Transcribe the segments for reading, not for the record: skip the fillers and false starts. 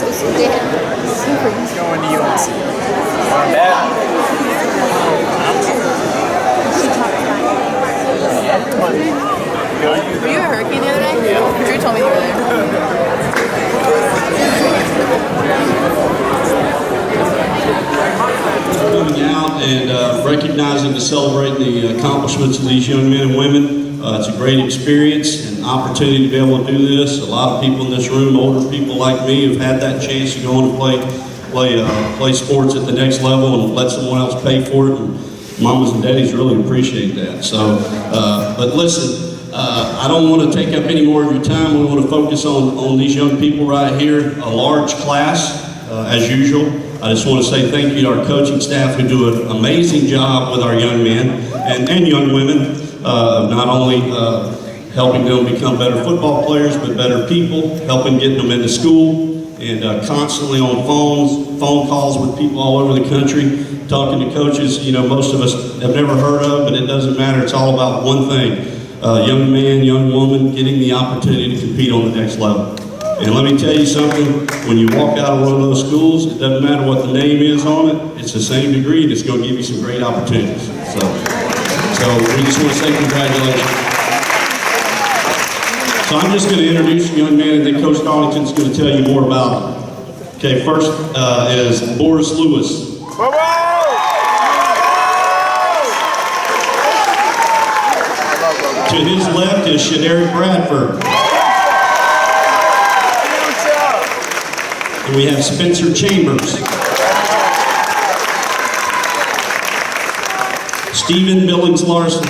Going to UNC. Were you a Hurricane the other day? Yeah. Drew told me you were there. Coming out and recognizing and celebrating the accomplishments of these young men and women. It's a great experience and opportunity to be able to do this. A lot of people in this room, older people like me, have had that chance to go on and play sports at the next level and let someone else pay for it. And mamas and daddies really appreciate that. So, but listen, I don't want to take up any more of your time. We want to focus on these young people right here. A large class, as usual. I just want to say thank you to our coaching staff who do an amazing job with our young men and young women, not only helping them become better football players, but better people, helping get them into school, and constantly on phone calls with people all over the country, talking to coaches, you know, most of us have never heard of, but it doesn't matter. It's all about one thing, young man, young woman getting the opportunity to compete on the next level. And let me tell you something, when you walk out of one of those schools, it doesn't matter what the name is on it, it's the same degree, and it's going to give you some great opportunities. So we just want to say congratulations. So I'm just going to introduce a young man, and then Coach Darlington's going to tell you more about him. Okay, first is Boris Lewis. To his left is Shaderick Bradford. And we have Spencer Chambers. Stephen Billings Larson.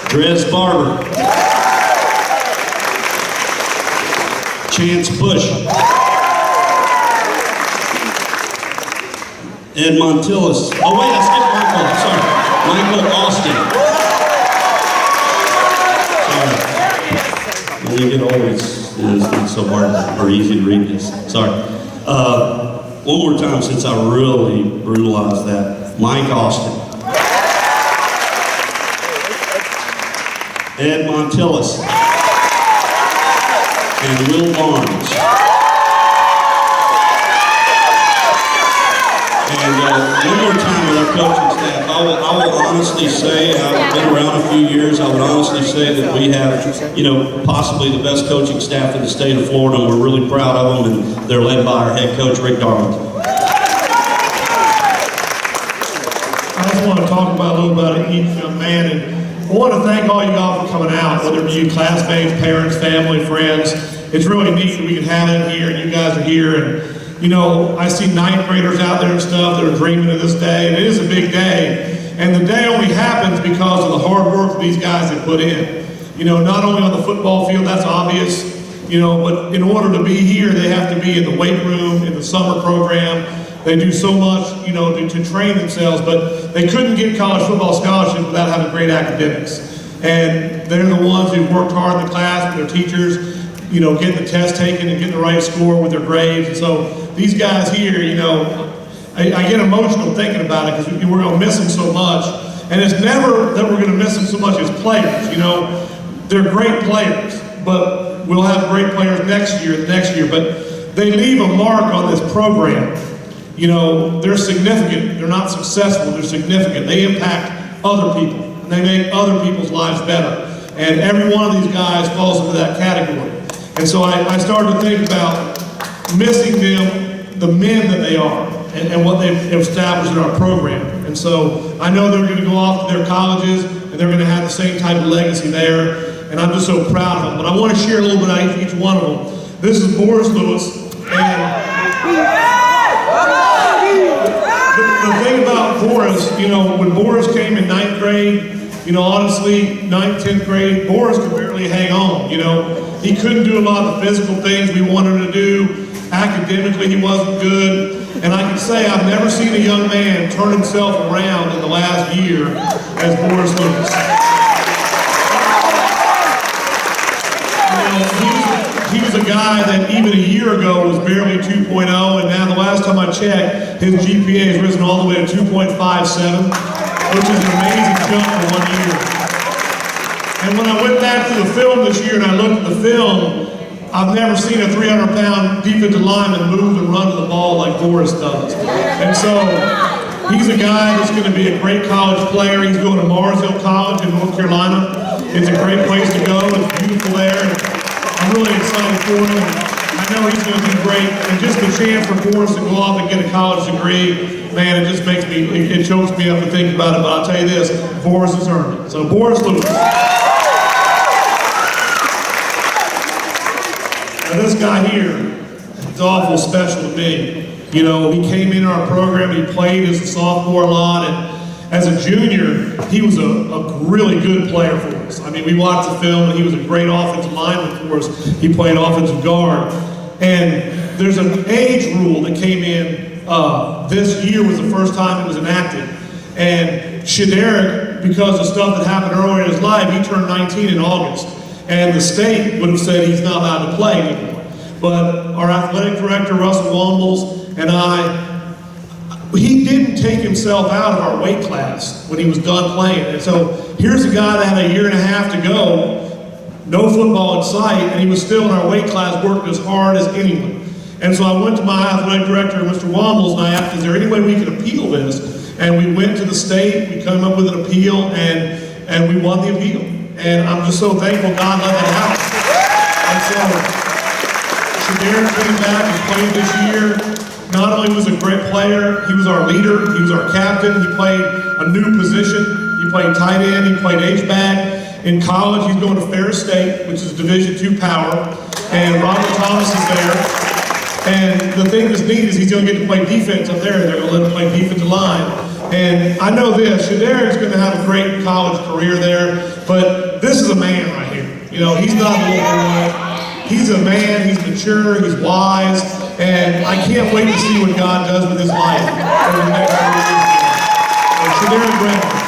Drez Barber. Chance Bush. Ed Montillis. Oh wait, I skipped Michael. I'm sorry. Michael Austin. Sorry. When you get older, it's not so hard or easy to read this. Sorry. One more time since I really brutalized that. Mike Austin. Ed Montillis. And Will Barnes. And one more time with our coaching staff, I will honestly say, I've been around a few years, I would honestly say that we have, you know, possibly the best coaching staff in the state of Florida, and we're really proud of them, and they're led by our head coach, Rick Darlington. I just want to talk about a little bit of each young man, and I want to thank all you all for coming out, whether it be classmates, parents, family, friends. It's really neat that we can have it here, and you guys are here, and you know, I see ninth graders out there and stuff that are dreaming of this day, and it is a big day. And the day only happens because of the hard work that these guys have put in. You know, not only on the football field, that's obvious, you know, but in order to be here, they have to be in the weight room, in the summer program. They do so much, you know, to train themselves, but they couldn't get college football scholarships without having great academics. And they're the ones who've worked hard in the class with their teachers, you know, getting the test taken and getting the right score with their grades. And so these guys here, you know, I get emotional thinking about it because we're going to miss them so much. And it's never that we're going to miss them so much as players, you know. They're great players, but we'll have great players next year. But they leave a mark on this program. You know, they're significant. They're not successful. They're significant. They impact other people. And they make other people's lives better. And every one of these guys falls into that category. And so I started to think about missing them, the men that they are, and what they've established in our program. And so I know they're going to go off to their colleges, and they're going to have the same type of legacy there. And I'm just so proud of them. But I want to share a little bit about each one of them. This is Boris Lewis. And the thing about Boris, you know, when Boris came in ninth grade, you know, honestly, 9th, 10th grade, Boris could barely hang on, you know. He couldn't do a lot of the physical things we wanted him to do. Academically, he wasn't good. And I can say I've never seen a young man turn himself around in the last year as Boris Lewis. You know, he was a guy that even a year ago was barely 2.0, and now the last time I checked, his GPA has risen all the way to 2.57, which is an amazing jump for 1 year. And when I went back to the film this year and I looked at the film, I've never seen a 300-pound defensive lineman move and run to the ball like Boris does. And so he's a guy that's going to be a great college player. He's going to Mars Hill College in North Carolina. It's a great place to go. It's beautiful there. And I'm really excited for him. I know he's going to do great. And just the chance for Boris to go off and get a college degree, man, it just makes me, it chokes me up to think about it. But I'll tell you this, Boris has earned it. So Boris Lewis. Now this guy here is awful special to me. You know, he came into our program, he played as a sophomore a lot, and as a junior, he was a really good player for us. I mean, we watched the film, and he was a great offensive lineman for us. He played offensive guard. And there's an age rule that came in, this year was the first time it was enacted. And Shaderick, because of stuff that happened earlier in his life, he turned 19 in August. And the state would have said he's not allowed to play anymore. But our athletic director, Russell Wombles, and he didn't take himself out of our weight class when he was done playing. And so here's a guy that had a year and a half to go, no football in sight, and he was still in our weight class working as hard as anyone. And so I went to my athletic director, Mr. Wombles, and I asked, is there any way we can appeal this? And we went to the state, we came up with an appeal, and we won the appeal. And I'm just so thankful God let that happen. And so Shadir came back and played this year. Not only was a great player, he was our leader, he was our captain, he played a new position, he played tight end, he played H-back. In college, he's going to Ferris State, which is Division II power, and Robert Thomas is there. And the thing that's neat is he's going to get to play defense up there, and they're going to let him play defensive line. And I know this, Shadir is going to have a great college career there, but this is a man right here. You know, he's not a little boy. He's a man, he's mature, he's wise, and I can't wait to see what God does with his life over the next 4 years. Shadir Brown.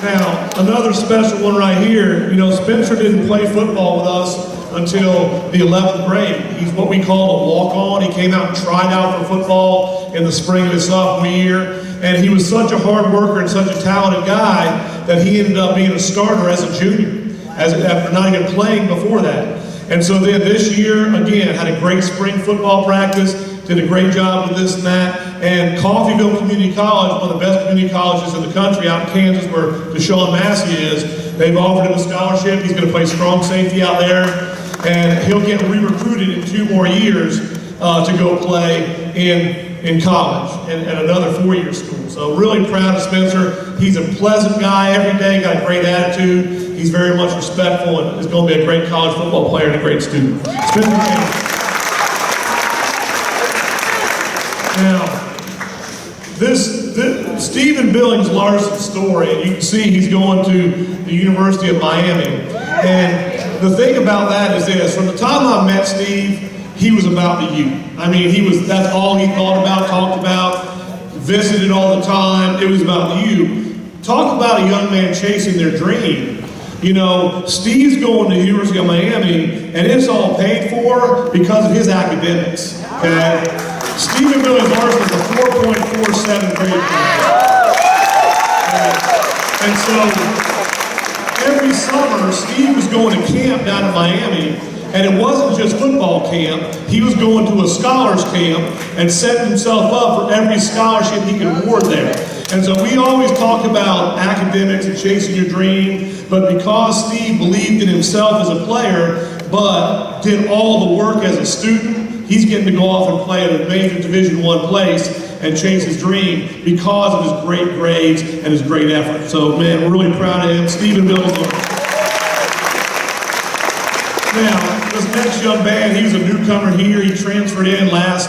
Now, another special one right here, you know, Spencer didn't play football with us until the 11th grade. He's what we call a walk-on. He came out and tried out for football in the spring of his sophomore year, and he was such a hard worker and such a talented guy that he ended up being a starter as a junior, after not even playing before that. And so then this year, again, had a great spring football practice, did a great job with this and that. And Coffeyville Community College, one of the best community colleges in the country out in Kansas where Deshaun Massey is, they've offered him a scholarship. He's going to play strong safety out there. And he'll get re-recruited in 2 more years to go play in college and another 4-year school. So really proud of Spencer. He's a pleasant guy every day, got a great attitude. He's very much respectful and is going to be a great college football player and a great student. Spencer Campbell. Now, this Stephen Billings Larson's story, and you can see he's going to the University of Miami. And the thing about that is this, from the time I met Steve, he was about the youth. I mean, that's all he thought about, talked about, visited all the time. It was about the youth. Talk about a young man chasing their dream. You know, Steve's going to the University of Miami, and it's all paid for because of his academics, okay? Stephen Billings Larson is a 4.47 grade point. And so, every summer, Steve was going to camp down in Miami, and it wasn't just football camp. He was going to a scholars camp and setting himself up for every scholarship he could award there. And so we always talk about academics and chasing your dream, but because Steve believed in himself as a player, but did all the work as a student, he's getting to go off and play at a major Division I place and chase his dream because of his great grades and his great effort. So, man, we're really proud of him. Stephen Billings. Now, this next young man, he was a newcomer here. He transferred in last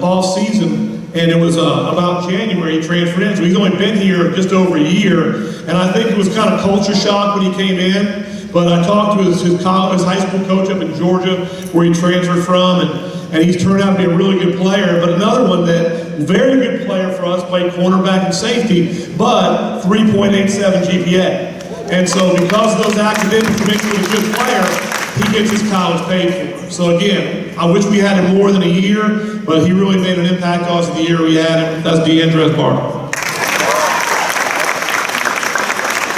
fall season. And it was about January he transferred in. So he's only been here just over a year. And I think it was kind of culture shock when he came in. But I talked to his high school coach up in Georgia where he transferred from. And he's turned out to be a really good player. But another one very good player for us, played cornerback and safety, but 3.87 GPA. And so because of those academics make him a good player, he gets his college paid for. So again, I wish we had him more than a year, but he really made an impact on us in the year we had him. That's DeAndres Barber.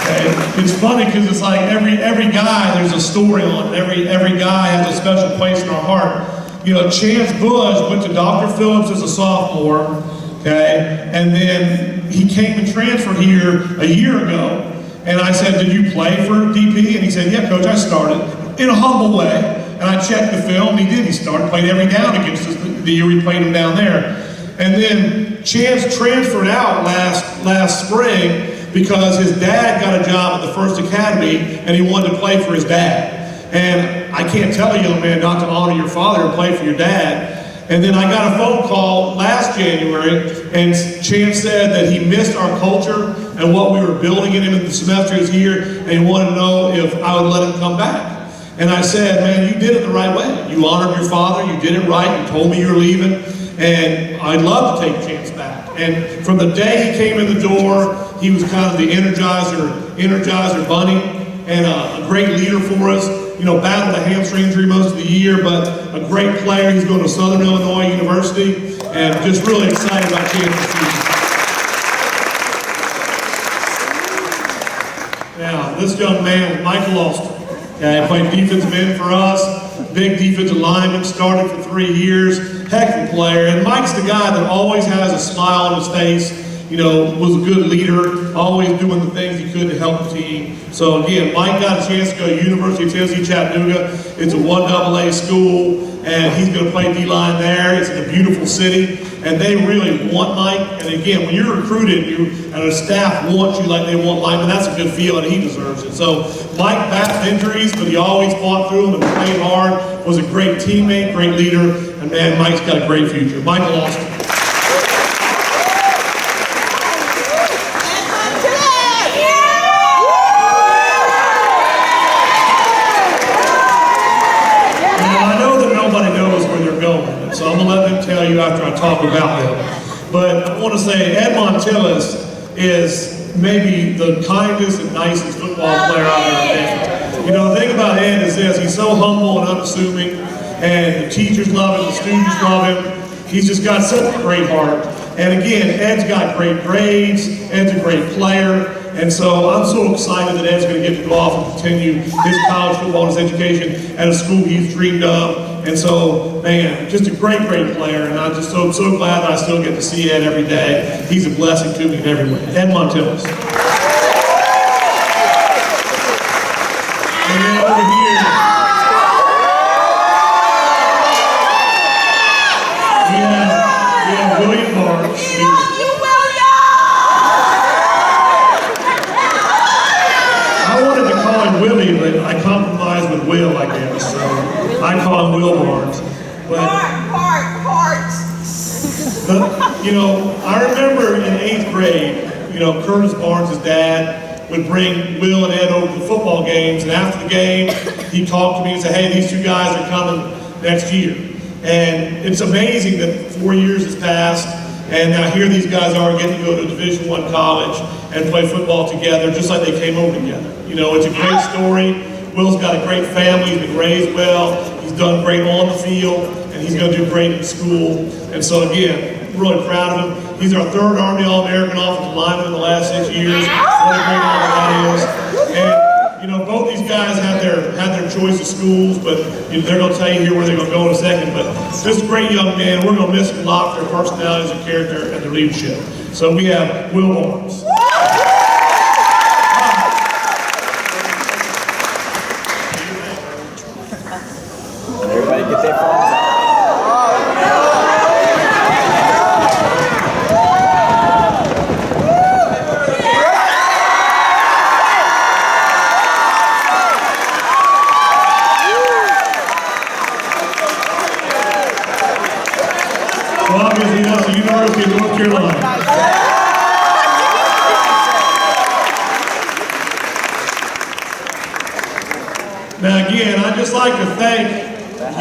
Okay? It's funny because it's like every guy, there's a story on it. Every guy has a special place in our heart. You know, Chance Bush went to Dr. Phillips as a sophomore, okay? And then he came and transferred here a year ago. And I said, did you play for DP? And he said, yeah, coach, I started. In a humble way. And I checked the film, he did. He started playing every down against us the year we played him down there. And then Chance transferred out last spring because his dad got a job at the First Academy and he wanted to play for his dad. And I can't tell a young man not to honor your father and play for your dad. And then I got a phone call last January, and Chance said that he missed our culture and what we were building in him in the semester he was here, and he wanted to know if I would let him come back. And I said, man, you did it the right way. You honored your father, you did it right, you told me you were leaving, and I'd love to take Chance back. And from the day he came in the door, he was kind of the energizer bunny, and a great leader for us. You know, battled a hamstring injury most of the year, but a great player. He's going to Southern Illinois University, and just really excited about Chance's future. Now, this young man was Michael Austin. Okay, played defensive end for us, big defensive lineman, started for 3 years, heck of a player. And Mike's the guy that always has a smile on his face, you know, was a good leader, always doing the things he could to help the team. So again, Mike got a chance to go to University of Tennessee, Chattanooga. It's a 1AA school, and he's going to play D-line there. It's in a beautiful city, and they really want Mike. And again, when you're recruited, and a staff wants you like they want linemen, that's a good feeling, and he deserves it. So Mike battled injuries, but he always fought through them and played hard, was a great teammate, great leader, and man, Mike's got a great future. Michael Austin. So I'm going to let them tell you after I talk about them. But I want to say Ed Montillis is maybe the kindest and nicest football player I've ever met. You know, the thing about Ed is this, he's so humble and unassuming, and the teachers love him, the students love him. He's just got such a great heart. And again, Ed's got great grades, Ed's a great player, and so I'm so excited that Ed's going to get to go off and continue his college football and his education at a school he's dreamed of. And so, man, just a great, great player, and I'm just so glad that I still get to see Ed every day. He's a blessing to me in every way. Ed Montillis. And then over here, we have William Barnes. I wanted to call him Willie, but I compromised with Will, I guess. So I call him Will Barnes. But, you know, I remember in 8th grade, you know, Curtis Barnes' dad would bring Will and Ed over to the football games, and after the game, he'd talk to me and say, hey, these two guys are coming next year. And it's amazing that 4 years has passed, and now here these guys are getting to go to a Division I college and play football together, just like they came over together. You know, it's a great story. Will's got a great family, he's been raised well, he's done great on the field, and he's going to do great in school. And so again, really proud of him. He's our 3rd Army All-American offensive lineman in the last 6 years. What a great honor that is. And you know, both these guys had their choice of schools, but you know, they're going to tell you here where they're going to go in a second. But just a great young man. We're going to miss him a lot for their personalities and character and their leadership. So we have Will Barnes. Everybody get their phones out. So obviously that's the University of North Carolina. Now again, I'd just like to thank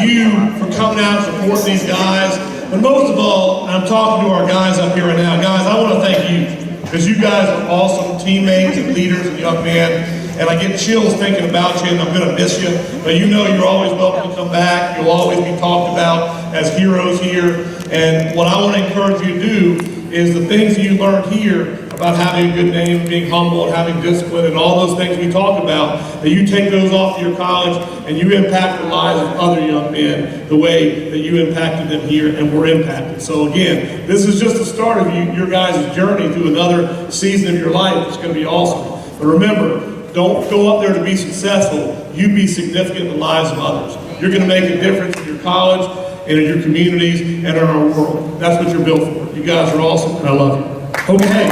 you for coming out and supporting these guys. But most of all, I'm talking to our guys up here right now. Guys, I want to thank you, because you guys are awesome teammates and leaders and young men. And I get chills thinking about you, and I'm going to miss you. But you know you're always welcome to come back. You'll always be talked about as heroes here. And what I want to encourage you to do is the things that you learned here about having a good name, being humble, and having discipline, and all those things we talk about, that you take those off to your college and you impact the lives of other young men the way that you impacted them here and were impacted. So again, this is just the start of your guys' journey through another season of your life. It's going to be awesome. But remember, don't go up there to be successful. You be significant in the lives of others. You're going to make a difference in your college and in your communities and in our world. That's what you're built for. You guys are awesome, and I love you. Okay.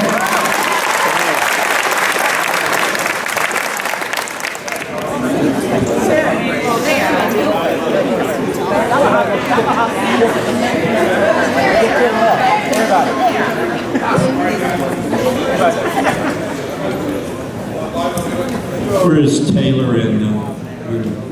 Where is Taylor and